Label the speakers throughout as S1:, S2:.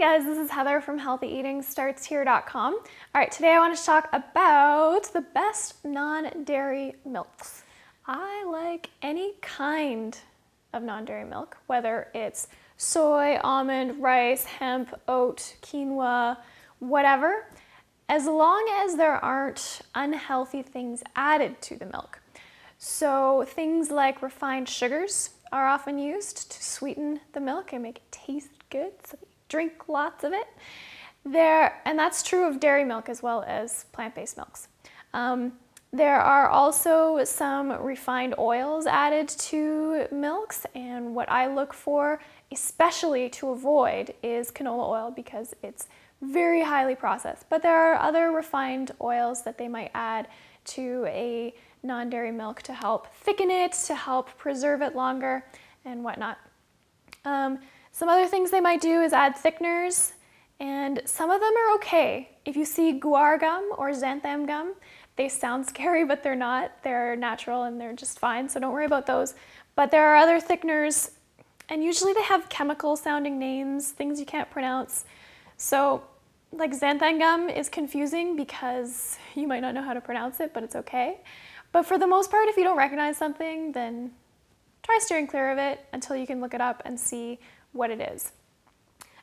S1: Hey guys, this is Heather from healthyeatingstartshere.com. All right, today I want to talk about the best non-dairy milks. I like any kind of non-dairy milk, whether it's soy, almond, rice, hemp, oat, quinoa, whatever, as long as there aren't unhealthy things added to the milk. So things like refined sugars are often used to sweeten the milk and make it taste good, so you drink lots of it. And that's true of dairy milk as well as plant-based milks. There are also some refined oils added to milks, and what I look for, especially to avoid, is canola oil because it's very highly processed. But there are other refined oils that they might add to a non-dairy milk to help thicken it, to help preserve it longer, and whatnot. Some other things they might do is add thickeners, and some of them are okay. If you see guar gum or xanthan gum, they sound scary, but they're not. They're natural and they're just fine, so don't worry about those. But there are other thickeners, and usually they have chemical sounding names, things you can't pronounce. So like xanthan gum is confusing because you might not know how to pronounce it, but it's okay. But for the most part, if you don't recognize something, then try steering clear of it until you can look it up and see what it is.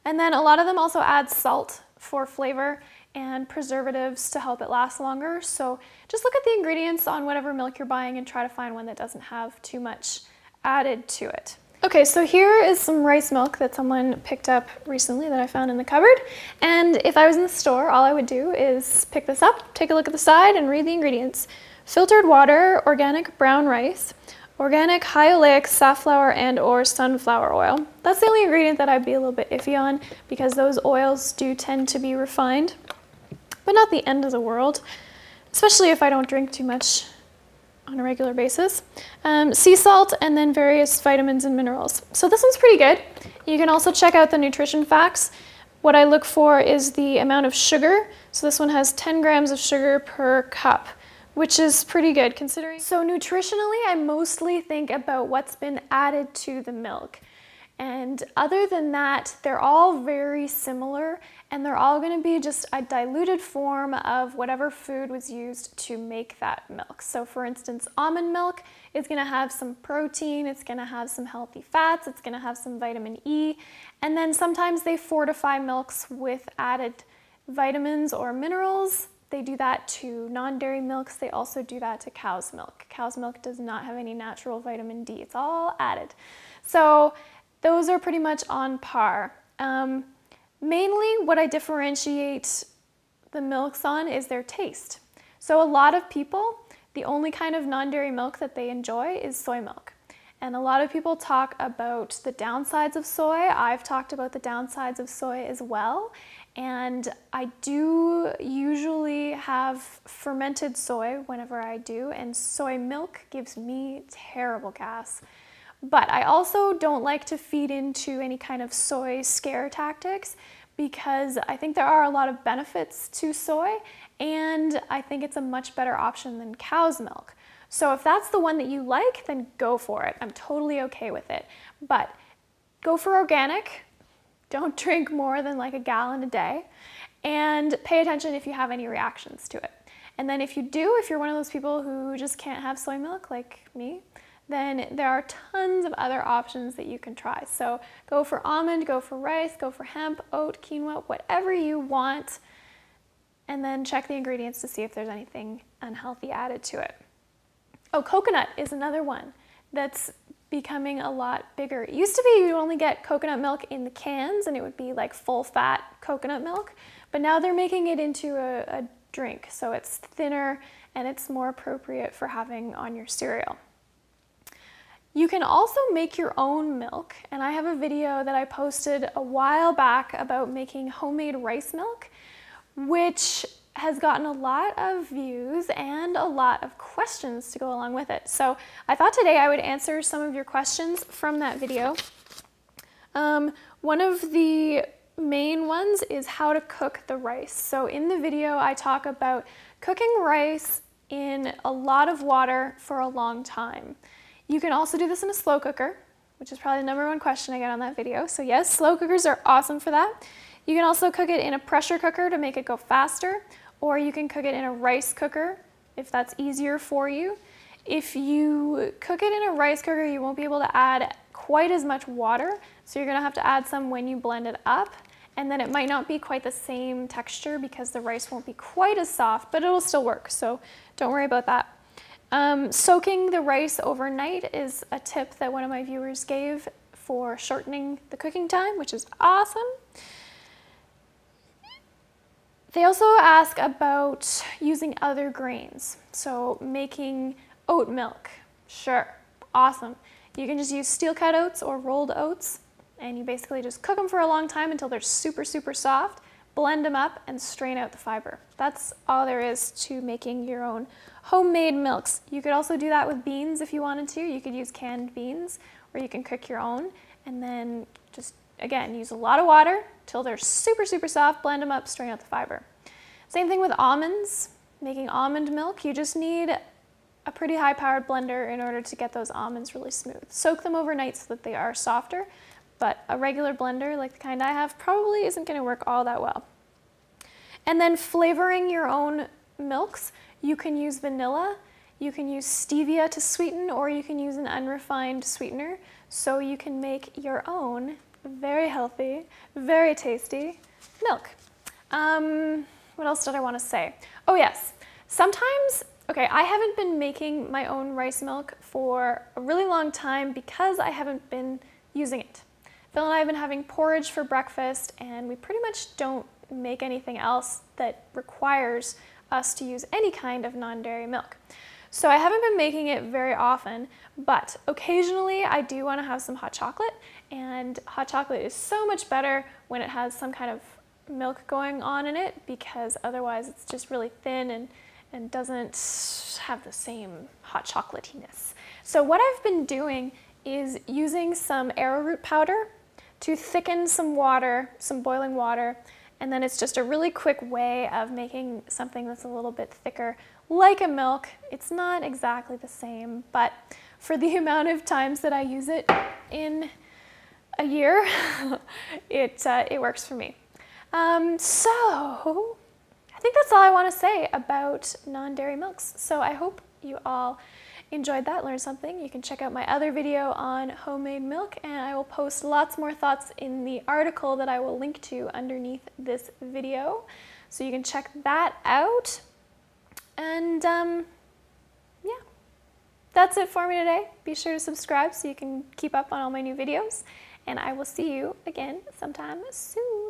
S1: And then a lot of them also add salt for flavor and preservatives to help it last longer. So just look at the ingredients on whatever milk you're buying and try to find one that doesn't have too much added to it. Okay, so here is some rice milk that someone picked up recently that I found in the cupboard. And if I was in the store, all I would do is pick this up, take a look at the side, and read the ingredients. Filtered water, organic brown rice, organic high oleic safflower and or sunflower oil. That's the only ingredient that I'd be a little bit iffy on because those oils do tend to be refined, but not the end of the world, especially if I don't drink too much on a regular basis. Sea salt, and then various vitamins and minerals. So this one's pretty good. You can also check out the nutrition facts. What I look for is the amount of sugar. So this one has 10 grams of sugar per cup, which is pretty good considering. So nutritionally, I mostly think about what's been added to the milk. And other than that, they're all very similar, and they're all gonna be just a diluted form of whatever food was used to make that milk. So for instance, almond milk is gonna have some protein, it's gonna have some healthy fats, it's gonna have some vitamin E, and then sometimes they fortify milks with added vitamins or minerals. They do that to non-dairy milks. They also do that to cow's milk. Cow's milk does not have any natural vitamin D. It's all added. So those are pretty much on par. Mainly what I differentiate the milks on is their taste. So a lot of people, the only kind of non-dairy milk that they enjoy is soy milk. And a lot of people talk about the downsides of soy. I've talked about the downsides of soy as well. And I do usually have fermented soy whenever I do, and soy milk gives me terrible gas. But I also don't like to feed into any kind of soy scare tactics because I think there are a lot of benefits to soy, and I think it's a much better option than cow's milk. So if that's the one that you like, then go for it. I'm totally okay with it. But go for organic. Don't drink more than like a gallon a day, and pay attention if you have any reactions to it. And then if you do, if you're one of those people who just can't have soy milk like me, then there are tons of other options that you can try. So go for almond, go for rice, go for hemp, oat, quinoa, whatever you want, and then check the ingredients to see if there's anything unhealthy added to it. Oh, coconut is another one that's becoming a lot bigger. It used to be you'd only get coconut milk in the cans and it would be like full fat coconut milk, but now they're making it into a drink, so it's thinner and it's more appropriate for having on your cereal. You can also make your own milk, and I have a video that I posted a while back about making homemade rice milk, which has gotten a lot of views and a lot of questions to go along with it. So I thought today I would answer some of your questions from that video. One of the main ones is how to cook the rice. So in the video I talk about cooking rice in a lot of water for a long time. You can also do this in a slow cooker, which is probably the #1 question I get on that video. So yes, slow cookers are awesome for that. You can also cook it in a pressure cooker to make it go faster, or you can cook it in a rice cooker if that's easier for you. If you cook it in a rice cooker, you won't be able to add quite as much water, so you're gonna have to add some when you blend it up, and then it might not be quite the same texture because the rice won't be quite as soft, but it'll still work, so don't worry about that. Soaking the rice overnight is a tip that one of my viewers gave for shortening the cooking time, which is awesome. They also ask about using other grains, so making oat milk. Sure, awesome. You can just use steel cut oats or rolled oats, and you basically just cook them for a long time until they're super, super soft, blend them up, and strain out the fiber. That's all there is to making your own homemade milks. You could also do that with beans if you wanted to. You could use canned beans, or you can cook your own, and then just, again, use a lot of water till they're super, super soft, blend them up, strain out the fiber. Same thing with almonds. Making almond milk, you just need a pretty high-powered blender in order to get those almonds really smooth. Soak them overnight so that they are softer, but a regular blender, like the kind I have, probably isn't gonna work all that well. And then flavoring your own milks, you can use vanilla, you can use stevia to sweeten, or you can use an unrefined sweetener, so you can make your own very healthy, very tasty milk. What else did I want to say? Oh yes, sometimes, okay, I haven't been making my own rice milk for a really long time because I haven't been using it. Phil and I have been having porridge for breakfast, and we pretty much don't make anything else that requires us to use any kind of non-dairy milk. So I haven't been making it very often, but occasionally I do want to have some hot chocolate, and hot chocolate is so much better when it has some kind of milk going on in it, because otherwise it's just really thin and doesn't have the same hot chocolatiness. So what I've been doing is using some arrowroot powder to thicken some water, some boiling water, and then it's just a really quick way of making something that's a little bit thicker, like a milk. It's not exactly the same, but for the amount of times that I use it in a year, it works for me. So I think that's all I want to say about non-dairy milks. So I hope you all enjoyed that, learned something. You can check out my other video on homemade milk, and I will post lots more thoughts in the article that I will link to underneath this video. So you can check that out. And yeah, that's it for me today. Be sure to subscribe so you can keep up on all my new videos, and I will see you again sometime soon.